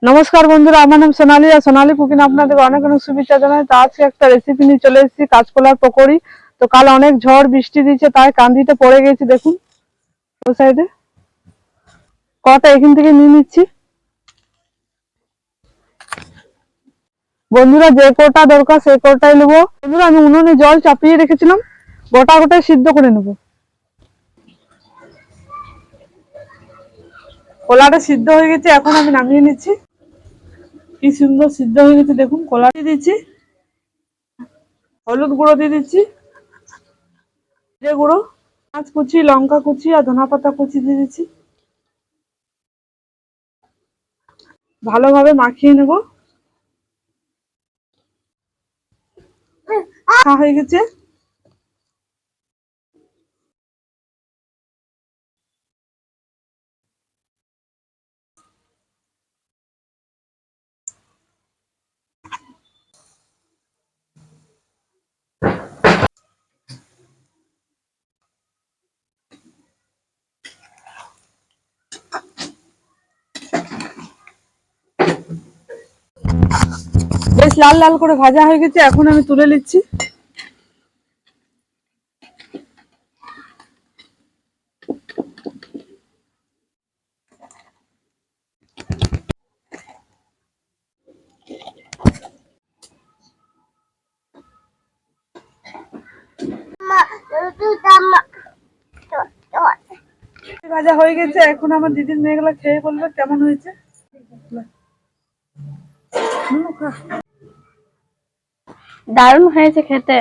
নমস্কার বন্ধুরা, আমার নাম সোনালী আর সোনালী কুকিং আপনাদের অনেক অনেক শুভেচ্ছা জানাই। তো আজকে একটা রেসিপি নিয়ে চলে এসেছি, কাঁচকলার পকোড়ি। তো কাল অনেক ঝড় বৃষ্টি দিয়েছে, তাই কান্দিতে পড়ে গেছি। দেখুন ওই সাইডে কটা এখান থেকে নিয়ে নিচ্ছি। বন্ধুরা যে কটা দরকার সেই কটাই নেবো। বন্ধুরা আমি উনুনে জল চাপিয়ে রেখেছিলাম, গোটা গোটাই সিদ্ধ করে নেবো। কলাটা সিদ্ধ হয়ে গেছে, এখন আমি নামিয়ে নিচ্ছি। কি সুন্দর সিদ্ধ হয়ে গেছে দেখুন। কলা দিয়ে দিচ্ছি, হলুদ গুঁড়ো দিয়ে দিচ্ছি, জিরে গুঁড়ো, পেঁয়াজ কুচি, লঙ্কা কুচি আর ধনা পাতা কুচি দিয়ে দিচ্ছি। ভালোভাবে মাখিয়ে নেব। হয়ে গেছে। বেশ লাল লাল করে ভাজা হয়ে গেছে, এখন আমি তুলে নিচ্ছি। ভাজা হয়ে গেছে, এখন আমার দিদির মেয়েগুলো খেয়ে বলবে কেমন হয়েছে। দারুণ হয়েছে খেতে।